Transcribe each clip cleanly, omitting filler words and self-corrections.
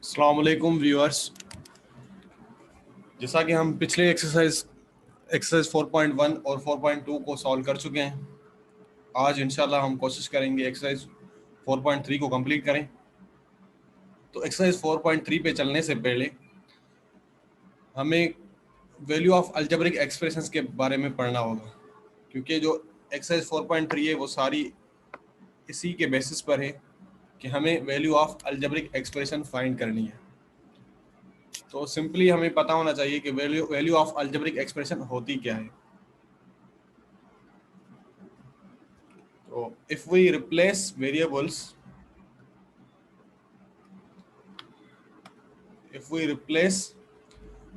अस्सलाम वालेकुम व्यूअर्स। जैसा कि हम पिछले एक्सरसाइज 4.1 और 4.2 को सॉल्व कर चुके हैं, आज इंशाल्लाह हम कोशिश करेंगे एक्सरसाइज 4.3 को कंप्लीट करें। तो एक्सरसाइज 4.3 पे चलने से पहले हमें वैल्यू ऑफ अलजेब्रिक एक्सप्रेशंस के बारे में पढ़ना होगा, क्योंकि जो एक्सरसाइज 4.3 है वो सारी इसी के बेसिस पर है कि हमें value of algebraic expression find करनी है। तो सिंपली हमें पता होना चाहिए कि वैल्यू ऑफ अलजेब्रिक एक्सप्रेशन होती क्या है। तो if we replace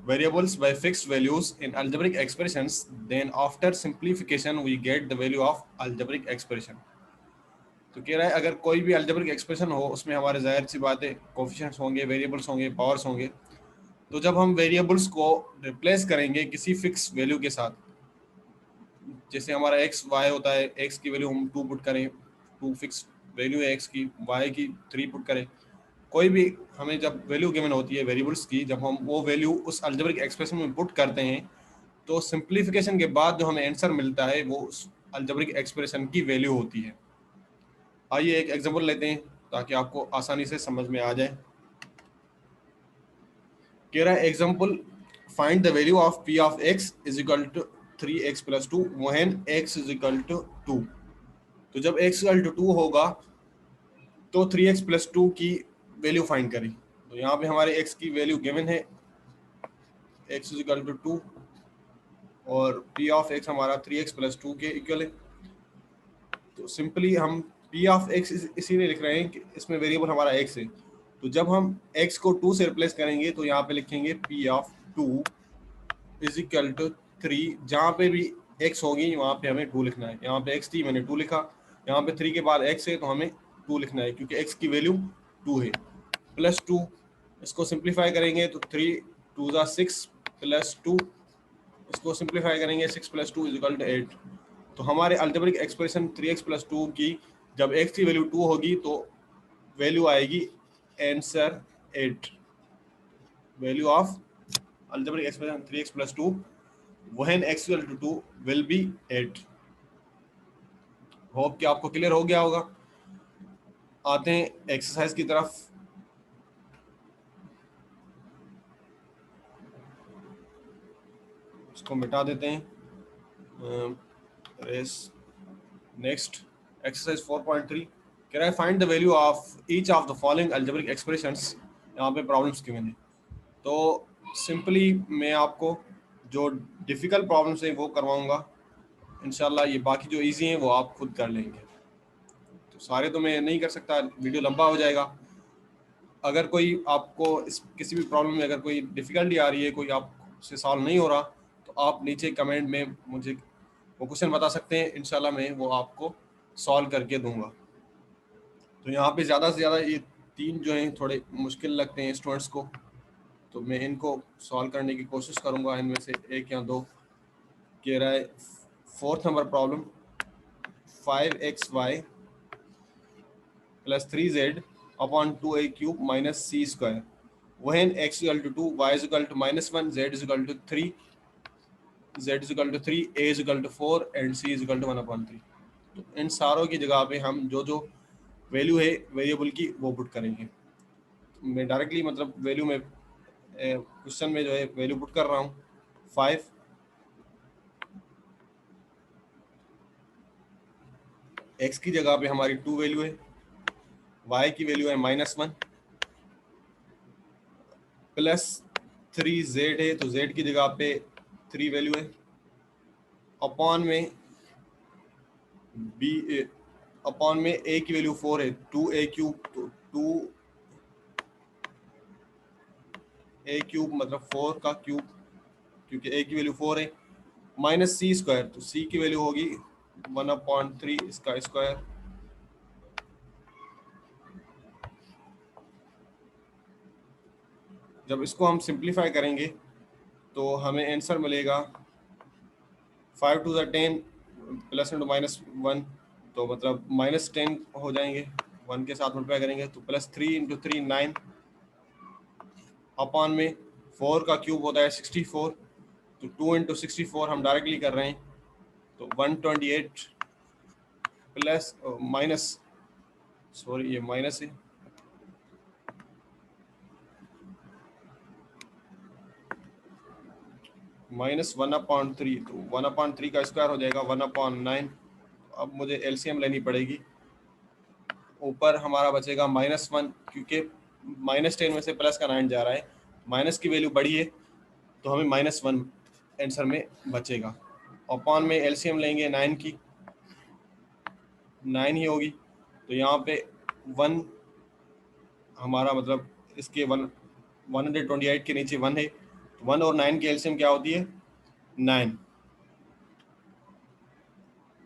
variables by fixed values in algebraic expressions, then after simplification we get the value of algebraic expression। तो कह रहा है अगर कोई भी algebraic expression हो उसमें हमारे जाहिर सी बात है कोफिशिएंट्स होंगे, वेरिएबल्स होंगे, पावर्स होंगे। तो जब हम वेरिएबल्स को रिप्लेस करेंगे किसी फिक्स वैल्यू के साथ, जैसे हमारा एक्स वाई होता है, एक्स की वैल्यू हम 2 पुट करें, 2 फिक्स वैल्यू है एक्स की, वाई की 3 पुट करें, कोई भी हमें जब वैल्यू गिवन होती है वेरिएबल्स की, जब हम वो वैल्यू उस अलजेब्रिक एक्सप्रेशन में पुट करते हैं तो सिंप्लीफिकेशन के बाद जो हमें आंसर मिलता है वो उस अलजेब्रिक एक्सप्रेशन की वैल्यू होती है। आइए एक एग्जांपल लेते हैं ताकि आपको आसानी से समझ में आ जाए। कह रहा है example, find the value of p of x is equal to 3x plus 2 when x is equal to 2। तो जब x इक्वल टू 2 होगा तो 3x प्लस 2 की वैल्यू फाइंड करें। तो यहाँ पे हमारे x की वैल्यू गिवन है, x इज इक्वल टू 2 और p ऑफ x हमारा 3x प्लस 2 के इक्वल है। तो सिंपली हम p ऑफ x इसीलिए लिख रहे हैं कि इसमें वेरिएबल हमारा x है। तो जब हम x को 2 से रिप्लेस करेंगे तो यहाँ पे लिखेंगे p of 2 is equal to 3। जहाँ पे भी x होगी वहाँ पे हमें 2 लिखना है। यहाँ पे x थी, मैंने 2 लिखा। यहाँ पे 3 के बाद x है तो हमें 2 लिखना है क्योंकि x की वैल्यू 2 है। प्लस 2, इसको सिंप्लीफाई करेंगे तो 3 2 ज़ा 6 प्लस 2, इसको सिंप्लीफाई करेंगे 6 प्लस 2 इज इक्वल टू 8। तो हमारे अलजेब्रिक एक्सप्रेशन 3x प्लस 2 की जब x की वैल्यू 2 होगी तो वैल्यू आएगी answer 8। Value of algebraic expression 3x plus 2 when x equal to 2 will be 8। Hope कि आपको क्लियर हो गया होगा। आते हैं एक्सरसाइज की तरफ। इसको मिटा देते हैं। नेक्स्ट एक्सरसाइज 4.3 कह रहा है find the value of each of the following algebraic expressions. यहाँ पे प्रॉब्लम्स गिवन है। तो सिंपली मैं आपको जो डिफ़िकल्ट प्रॉब्लम्स हैं वो करवाऊंगा इंशाल्लाह। ये बाकी जो इजी हैं वो आप खुद कर लेंगे। तो सारे तो मैं नहीं कर सकता, वीडियो लंबा हो जाएगा। अगर कोई आपको इस किसी भी प्रॉब्लम में अगर कोई डिफ़िकल्टी आ रही है, कोई आपसे सॉल्व नहीं हो रहा, तो आप नीचे कमेंट में मुझे वो क्वेश्चन बता सकते हैं। इंशाल्लाह मैं वो आपको सॉल्व करके दूंगा। तो यहाँ पे ज़्यादा से ज़्यादा ये 3 जो हैं थोड़े मुश्किल लगते हैं स्टूडेंट्स को, तो मैं इनको सॉल्व करने की कोशिश करूँगा। इनमें से 1 या 2 कह रहा है 4th number problem, 5xy plus 3z upon 2a cube minus c square when x equal to 2, y is equal to -1, z is equal to 3, z is equal to 3, a is equal to 4 and c is equal to 1/3। तो इन सारों की जगह पे हम जो जो value है variable की वो पुट करेंगे। तो मैं डायरेक्टली मतलब वैल्यू में क्वेश्चन में जो है वैल्यू पुट कर रहा हूँ। 5 x की जगह पे हमारी 2 वैल्यू है, y की वैल्यू है -1, प्लस 3z है तो z की जगह पे 3 वैल्यू है, अपॉन में अपॉन में a की वैल्यू 4 है, 2a क्यूब, तो 2a क्यूब मतलब 4 का क्यूब क्योंकि a की वैल्यू 4 है, माइनस c स्क्वायर, तो c की वैल्यू होगी 1/3 इसका स्क्वायर। जब इसको हम सिंप्लीफाई करेंगे तो हमें आंसर मिलेगा 5 2 10 प्लस इंटू -1, तो मतलब -10 हो जाएंगे। 1 के साथ मल्टीप्लाई करेंगे तो +3 × 3 9, अपॉन में 4 का क्यूब होता है 64, तो 2 इंटू 64 हम डायरेक्टली कर रहे हैं, तो 128 प्लस माइनस, सॉरी ये माइनस है, -1/3, तो 1/3 का स्क्वायर हो जाएगा 1/9। अब मुझे एलसीएम लेनी पड़ेगी, ऊपर हमारा बचेगा -1, क्योंकि -10 में से प्लस का 9 जा रहा है, माइनस की वैल्यू बढ़ी है तो हमें -1 आंसर में बचेगा। अपॉन में एलसीएम लेंगे 9 की, 9 ही होगी, तो यहाँ पे 1 हमारा मतलब इसके 128 के नीचे 1 है, 1 और 9 की एलसीएम क्या होती है 9,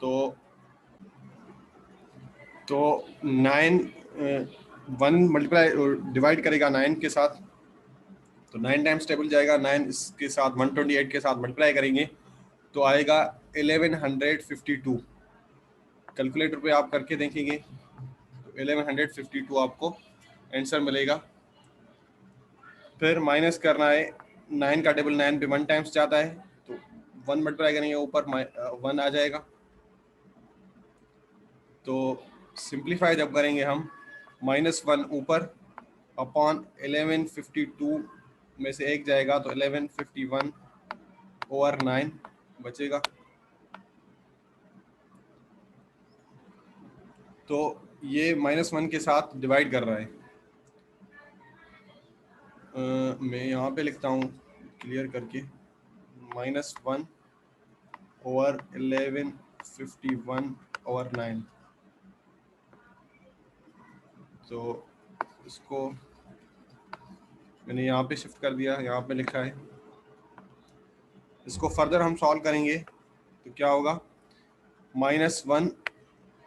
तो 9 1 मल्टीप्लाई डिवाइड करेगा 9 के साथ, तो 9 टाइम्स टेबल जाएगा, 9 इसके साथ 128 के साथ मल्टीप्लाई करेंगे तो आएगा 1152। कैलकुलेटर पे आप करके देखेंगे तो 1152 आपको आंसर मिलेगा। फिर माइनस करना है, 9 का टेबल 9 पे 1 टाइम्स जाता है, तो 1 मल्टीप्लाई करेंगे ऊपर 1 आ जाएगा, तो सिंप्लीफाई जब करेंगे हम -1 ऊपर अपॉन 1152 में से एक जाएगा तो 1151/9 बचेगा, तो ये -1 के साथ डिवाइड कर रहा है। मैं यहाँ पे लिखता हूँ क्लियर करके, -1/1151/9, तो इसको मैंने यहाँ पे शिफ्ट कर दिया, यहाँ पे लिखा है। इसको फर्दर हम सॉल्व करेंगे तो क्या होगा, -1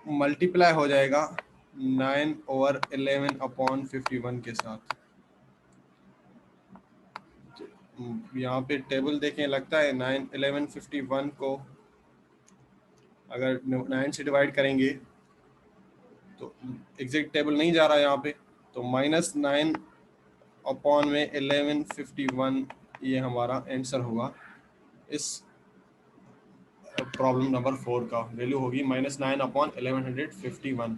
मल्टीप्लाई हो जाएगा 9/11/51 के साथ। यहाँ पे टेबल देखें, लगता है 9/11/51 को अगर 9 से डिवाइड करेंगे तो एग्जैक्ट टेबल नहीं जा रहा है यहाँ पे, तो -9 अपॉन में 1151 ये हमारा आंसर होगा। इस प्रॉब्लम नंबर 4 का वैल्यू होगी -9/1151।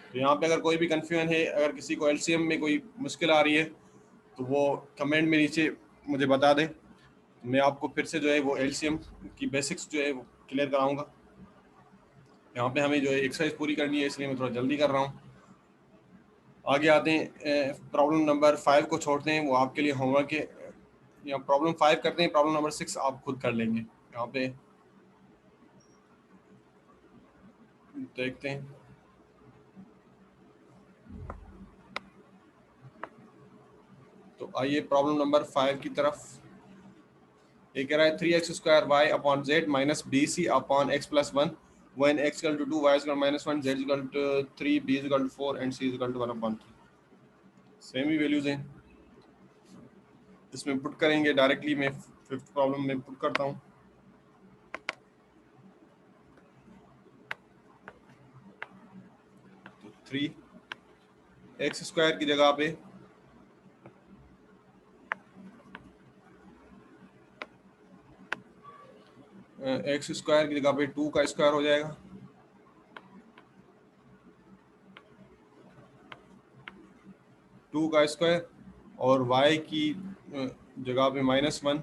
तो यहाँ पे अगर कोई भी कंफ्यूजन है, अगर किसी को एलसीएम में कोई मुश्किल आ रही है तो वो कमेंट में नीचे मुझे बता दें, मैं आपको फिर से जो है वो एलसीएम की बेसिक्स जो है वो क्लियर कराऊंगा। यहाँ पे हमें जो है एक्सरसाइज पूरी करनी है, इसलिए मैं थोड़ा जल्दी कर रहा हूँ। आगे आते हैं, प्रॉब्लम नंबर 5 को छोड़ते हैं, वो आपके लिए होमवर्क है। या प्रॉब्लम 5 करते हैं, प्रॉब्लम नंबर 6 आप खुद कर लेंगे। यहाँ पे देखते हैं, तो आइए प्रॉब्लम नंबर 5 की तरफ। ये कह रहा है 3x² y upon z minus B C upon x plus 1 when x equal to 2, y is equal to -1, z is equal to 3, b is equal to 4 and c is equal to 1/3। Same he values हैं, इसमें put करेंगे directly. मैं 5th problem में put करता हूँ, तो 3x² की जगह पे x² की जगह पे 2 का स्क्वायर हो जाएगा, 2 का स्क्वायर, और y की जगह पे -1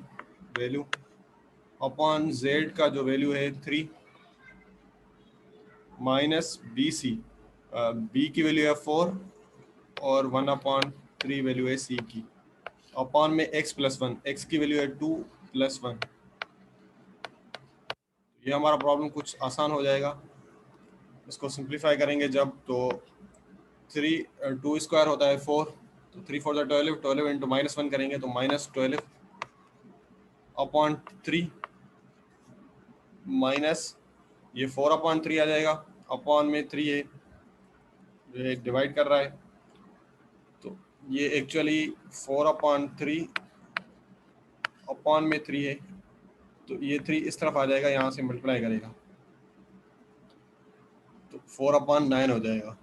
वैल्यू अपॉन z का जो वैल्यू है 3 माइनस बी सी, b की वैल्यू है 4 और 1/3 वैल्यू है c की, अपॉन में x प्लस 1, x की वैल्यू है 2 + 1। ये हमारा प्रॉब्लम कुछ आसान हो जाएगा। इसको सिंप्लीफाई करेंगे जब, तो 2 स्क्वायर होता है 4, तो 3 4 12, 12 इंटू -1 करेंगे तो -12 अपॉन 3 माइनस ये 4/3 आ जाएगा, अपॉन में 3 है, ये डिवाइड कर रहा है, तो ये एक्चुअली 4/3 अपॉन में 3 है, तो ये 3 इस तरफ आ जाएगा, यहाँ से मल्टीप्लाई करेगा तो 4/9 हो जाएगा।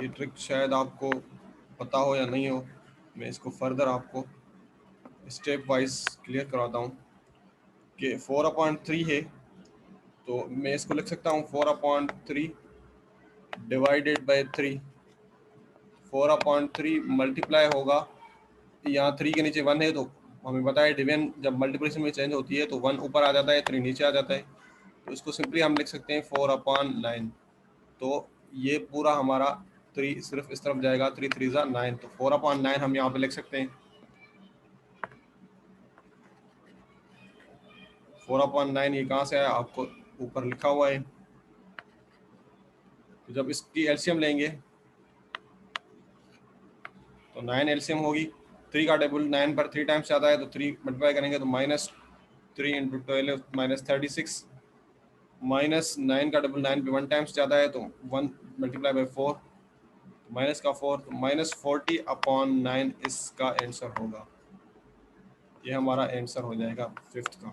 ये ट्रिक शायद आपको पता हो या नहीं हो, मैं इसको फर्दर आपको स्टेप वाइज क्लियर कराता हूँ कि 4/3 है, तो मैं इसको लिख सकता हूँ 4/3 डिवाइडेड बाई 3। 4/3 मल्टीप्लाई होगा, यहाँ 3 के नीचे 1 है, तो हमें पता है डिवीजन जब मल्टीप्लिकेशन में चेंज होती है तो 1 ऊपर आ जाता है, 3 नीचे आ जाता है। तो इसको सिंपली हम लिख सकते हैं 4/9। तो ये पूरा हमारा 3 सिर्फ इस तरफ जाएगा, 3 3 ज़ा 9, तो 4/9 हम यहाँ पे लिख सकते हैं। 4/9 ये कहाँ से आया, आपको ऊपर लिखा हुआ है। तो जब इसकी एलसीएम लेंगे तो 9 एलसीएम होगी, 3 का टेबल 9 पर 3 टाइम्स जाता है, तो 3 मल्टीप्लाई करेंगे तो -3 × 12 -36, -9 का डबल 9 पे 1 टाइम्स जाता है, तो 1 मल्टीप्लाई बाई 4, माइनस का 4, तो -40/9 इसका आंसर होगा। ये हमारा आंसर हो जाएगा 5th का।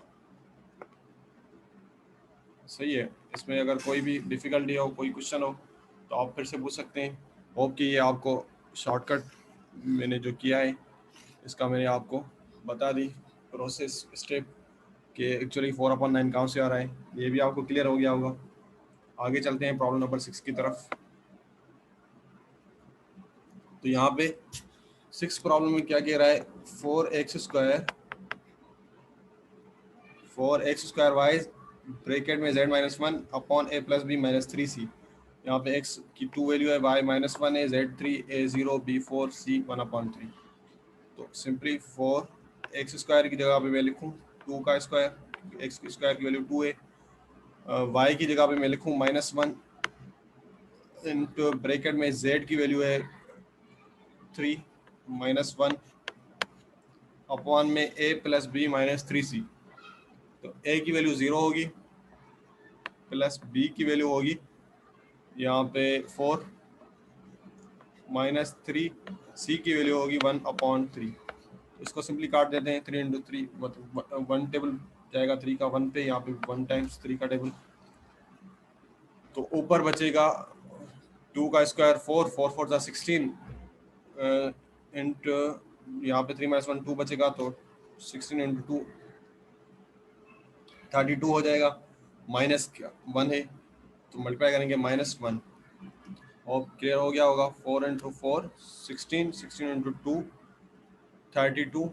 सही है। इसमें अगर कोई भी डिफ़िकल्टी हो, कोई क्वेश्चन हो, तो आप फिर से पूछ सकते हैं। होप कि ये आपको शॉर्टकट मैंने जो किया है इसका मैंने आपको बता दी प्रोसेस स्टेप कि एक्चुअली 4/9 कहाँ से आ रहा है, ये भी आपको क्लियर हो गया होगा। आगे चलते हैं प्रॉब्लम नंबर 6 की तरफ। तो यहाँ पे 6 प्रॉब्लम में क्या कह रहा है, 4x² y ब्रैकेट में z-1/a+b-3c। यहाँ पे x की 2 वैल्यू है, y-1 है, z3 a0 b4 c 1/3। तो सिंपली 4x² की जगह पे मैं लिखूँ 2 का स्क्वायर, x की स्क्वायर की वैल्यू 2 है। y की जगह पे मैं लिखूँ -1 इंटू ब्रैकेट में z की वैल्यू है 3 -1 अपॉन में a+b-3c। तो a की वैल्यू 0 होगी, प्लस b की वैल्यू होगी यहाँ पे 4 -3, c की वैल्यू होगी 1/3। तो इसको सिंपली काट देते हैं, 3 × 3 मतलब 1 टेबल जाएगा 3 का 1 पे, यहाँ पे 1 टाइम्स 3 का टेबल। तो ऊपर बचेगा 2 का स्क्वायर 4 4 = 16 इंटू यहाँ पे 3 - 1 2 बचेगा, तो 16 × 2 32 हो जाएगा। -1 है तो मल्टीप्लाई करेंगे -1, और क्लियर हो गया होगा। 4 × 4 16, 16 × 2 32।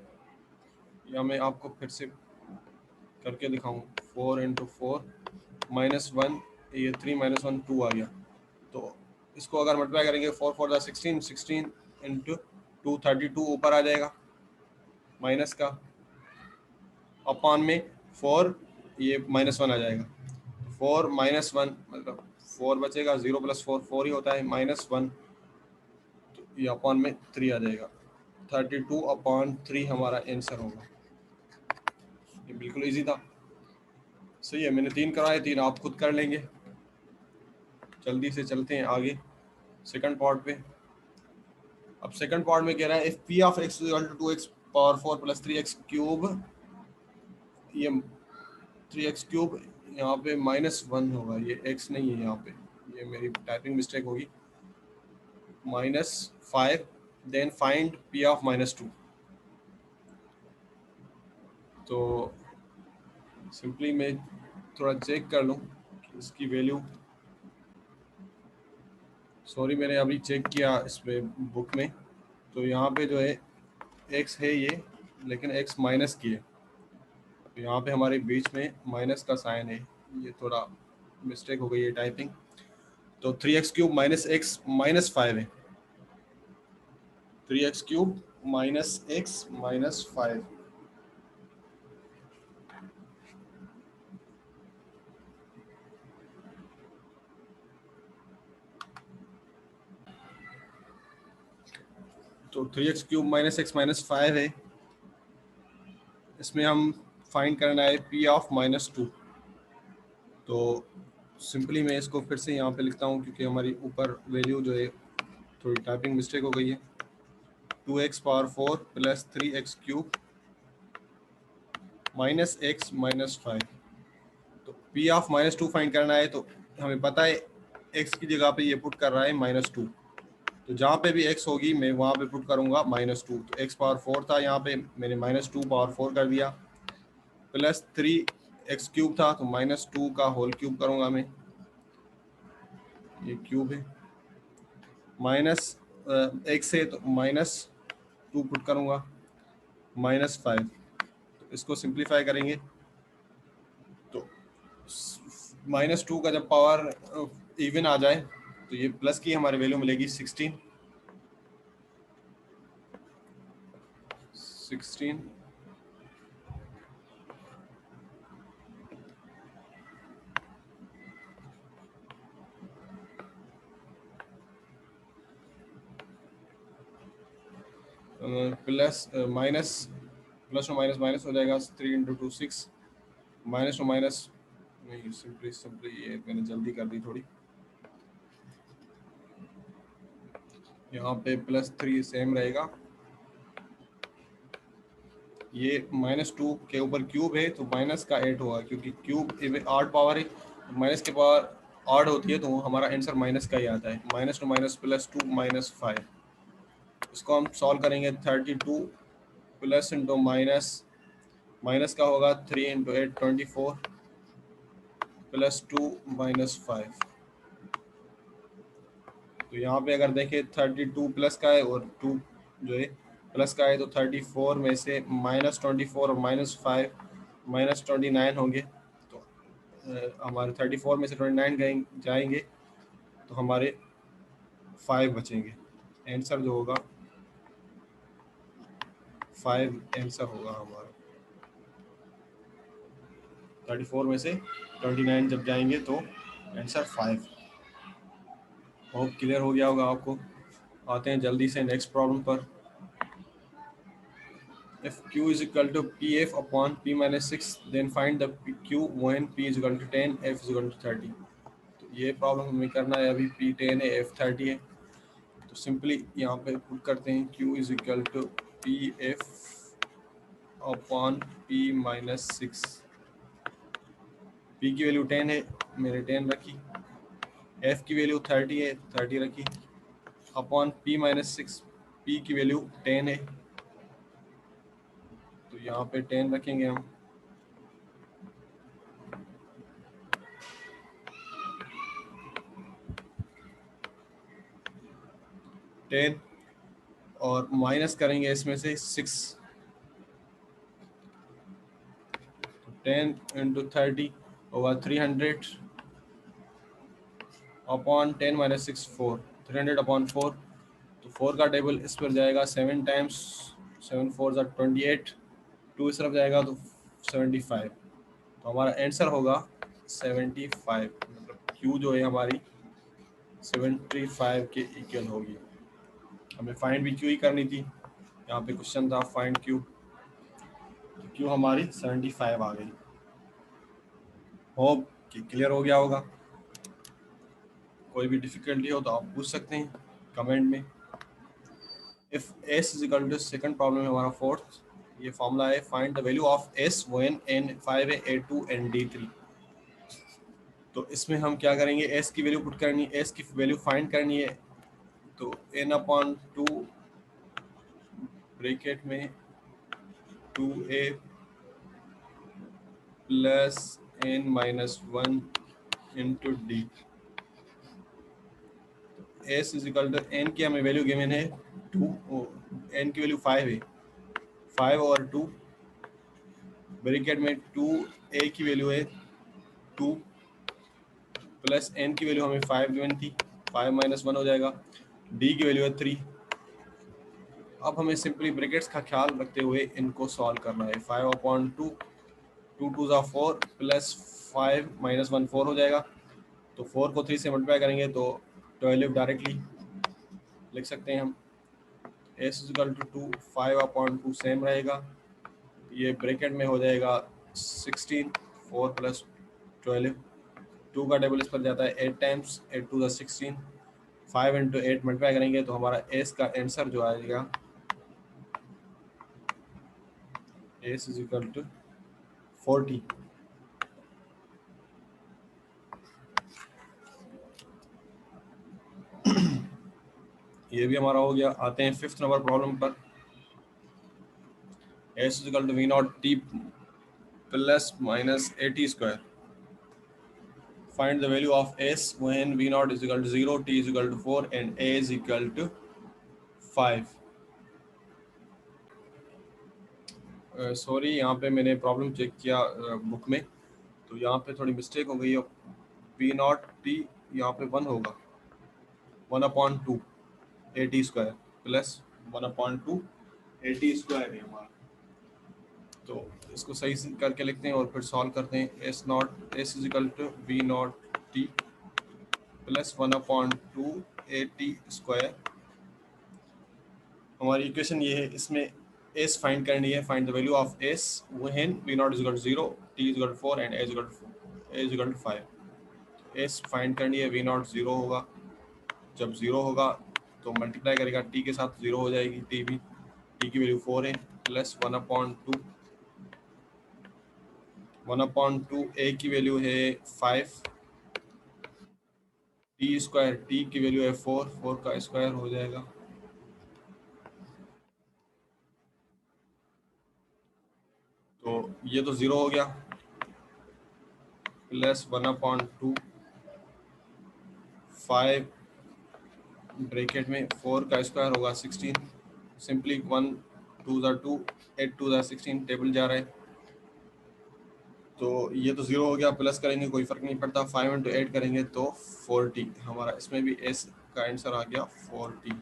या मैं आपको फिर से करके दिखाऊँ, 4 × 4 -1, ये 3 - 1 2 आ गया। तो इसको अगर मल्टीप्लाई करेंगे 4 4 = 16, 16 × 2 32 ऊपर आ जाएगा माइनस का, अपॉन में 4 ये -1 आ जाएगा। 4 - 1 मतलब 4 बचेगा, 0 + 4 4 ही होता है, -1 तो ये अपॉन में 3 आ जाएगा। 32/3 हमारा आंसर होगा। ये बिल्कुल इजी था। सही है, मैंने 3 कराए, 3 आप खुद कर लेंगे। जल्दी से चलते हैं आगे सेकंड पार्ट पे। अब सेकंड पार्ट में कह रहा है if p of x = 2x⁴ + 3x³ ये 3x³ यहाँ पे -1 होगा, ये x नहीं है यहाँ पे, ये मेरी टाइपिंग मिस्टेक होगी। -5 देन फाइंड p ऑफ -2। तो सिंपली मैं थोड़ा चेक कर लूँ इसकी वैल्यू। सॉरी, मैंने अभी चेक किया इसमें बुक में, तो यहाँ पे जो है x है ये, लेकिन x माइनस की है, तो यहाँ पे हमारे बीच में माइनस का साइन है, ये थोड़ा मिस्टेक हो गई है टाइपिंग। तो 3x³ - x -5 है, 3x³ - x -5। तो 3x³ - x -5 है, इसमें हम फाइंड करना है p ऑफ -2। तो सिंपली मैं इसको फिर से यहाँ पे लिखता हूँ क्योंकि हमारी ऊपर वैल्यू जो है थोड़ी टाइपिंग मिस्टेक हो गई है। 2x⁴ + 3x³ - x -5। तो p ऑफ -2 फाइंड करना है, तो हमें पता है x की जगह पे ये पुट कर रहा है -2, तो जहाँ पे भी x होगी मैं वहाँ पे पुट करूँगा -2। तो x पावर 4 था, यहाँ पे मैंने -2 पावर 4 कर दिया, प्लस 3x क्यूब था तो -2 का होल क्यूब करूँगा मैं, ये क्यूब है, माइनस x है तो -2 पुट करूँगा, -5। तो इसको सिंप्लीफाई करेंगे तो -2 का जब पावर इवन आ जाए तो ये प्लस की हमारी वैल्यू मिलेगी 16। प्लस माइनस, प्लस और माइनस माइनस हो जाएगा, 3 इंटू 2 6, माइनस और माइनस नहीं, सिंपली सिंपली ये मैंने जल्दी कर दी थोड़ी, यहाँ पे +3 सेम रहेगा, ये -2 के ऊपर क्यूब है तो माइनस का 8 होगा, क्योंकि क्यूब आड पावर है, माइनस के पावर ऑड होती है तो हमारा आंसर माइनस का ही आता है, -2 +2 -5। इसको हम सॉल्व करेंगे, 32 प्लस इंटू माइनस, माइनस का होगा 3 इंटू 8 24 +2 -5। तो यहाँ पे अगर देखें 32 प्लस का है और 2 जो है प्लस का है, तो 34 में से -24 और -5 -29 होंगे, तो हमारे 34 में से 29 जाएंगे तो हमारे 5 बचेंगे, आंसर जो होगा 5 आंसर होगा हमारा। 34 में से 29 जब जाएंगे तो आंसर 5। होप क्लियर हो गया होगा आपको। आते हैं जल्दी से नेक्स्ट प्रॉब्लम पर। If q is equal to pf upon p minus 6, then find the q when p is equal to 10, f is equal to 30। तो ये प्रॉब्लम हमें करना है, अभी p 10 है, f 30 है, तो सिंपली यहाँ पे पुट करते हैं q is equal to pf upon p minus 6। p की वैल्यू 10 है, मैंने 10 रखी, f की वैल्यू 30 है, 30 रखी, अपॉन p माइनस 6, p की वैल्यू 10 है तो यहाँ पे 10 रखेंगे हम, टेन और माइनस करेंगे इसमें से 6, 10 इंटू 30 होगा 300 अपॉन 10 माइनस 6 4, 300 अपॉन 4, तो 4 का टेबल इस पर जाएगा 7 टाइम्स, 7 4 28, 2 इस तरफ जाएगा तो 75, तो हमारा आंसर होगा 75, मतलब क्यू जो है हमारी 75 के इक्वल होगी। हमें फाइंड भी क्यू ही करनी थी, यहाँ पे क्वेश्चन था फाइंड क्यू, तो क्यू हमारी 75 आ गई। होप कि क्लियर हो गया होगा। कोई भी डिफिकल्टी हो तो आप पूछ सकते हैं कमेंट में। If s is equal to, second problem है हमारा फोर्थ, ये फॉर्मूला है, find the value of s when n 5 है, a2 and d3। तो इसमें हम क्या करेंगे, s की वैल्यू पुट करनी है, s की वैल्यू फाइंड करनी है, तो n अपॉन 2 ब्रैकेट में 2a plus n minus 1 into D. s is equal to, n की हमें वैल्यू गिवन है 2, n की वैल्यू 5 है, 5 और 2 ब्रैकेट में 2a की वैल्यू है 2 प्लस n की वैल्यू हमें 5 गिवन थी, 5 माइनस 1 हो जाएगा, d की वैल्यू है 3। अब हमें सिंपली ब्रैकेट्स का ख्याल रखते हुए इनको सॉल्व करना है, 5 अपॉन 2, 2 2 ज़ा 4 प्लस 5 माइनस 1 4 हो जाएगा, तो 4 को 3 से मल्टीप्लाई करेंगे तो 12 डायरेक्टली लिख सकते हैं हम। s is equal to 2, 5 upon 2 same रहेगा, ये ब्रैकेट में हो जाएगा 16, 4 प्लस 12, 2 का टेबल इस पर जाता है 8 टाइम्स, 8 2 16, 5 इंटू 8 मल्टीप्लाई करेंगे तो हमारा s का आंसर जो आएगा, s इज इक्वल टू 40। ये भी हमारा हो गया। आते हैं 5th नंबर प्रॉब्लम पर। s is equal to V naught T plus minus A T square. Find the value of s when v naught is equal to 0, t is equal to 4 and a is equal to 5। Sorry, यहाँ पे मैंने problem check किया book में, तो यहाँ पे थोड़ी mistake हो गई है। v नॉट t यहाँ पे 1 होगा, 1/2 A T square plus 1/2 A T square है हमारा। तो इसको सही से करके लिखते हैं और फिर सॉल्व करते हैं। S is equal to V naught T plus 1/2 A T square. हमारी इक्वेशन ये है, इसमें एस फाइंड करनी है। Find the value of S when V naught is equal to 0, T is equal to 4 and A is equal to 5। S find करनी है, we not 0 होगा। जब 0 होगा तो मल्टीप्लाई करेगा टी के साथ, 0 हो जाएगी टी भी। टी की वैल्यू 4 है प्लस 1/2 ए की वैल्यू है 5, टी स्क्वायर टी की वैल्यू है 4, 4 का स्क्वायर हो जाएगा। तो ये तो 0 हो गया प्लस 1/2 5 ब्रैकेट में 4 का स्क्वायर होगा 16। सिंपली 1 2 ज़ा 2, 8 2 ज़ा 16, टेबल जा रहा है। तो ये तो 0 हो गया, प्लस करेंगे कोई फ़र्क नहीं पड़ता। 5 इंटू 8 करेंगे तो 40। हमारा इसमें भी एस का आंसर आ गया 40।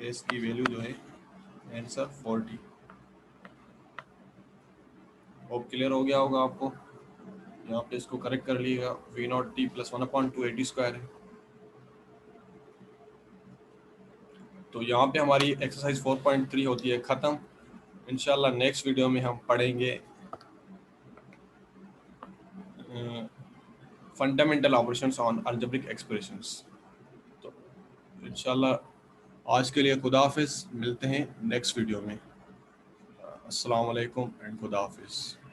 एस की वैल्यू जो है आंसर 40। अब क्लियर हो गया होगा आपको। यहाँ पे इसको करेक्ट कर लीजिएगा। V naught T plus 1/2 A T square है। तो यहाँ पे हमारी एक्सरसाइज 4.3 होती है ख़त्म। इंशाल्लाह नेक्स्ट वीडियो में हम पढ़ेंगे fundamental operations on algebraic expressions. तो इंशाल्लाह आज के लिए खुदा हाफिज़, मिलते हैं नेक्स्ट वीडियो में। अस्सलाम वालेकुम एंड खुदा हाफिज़।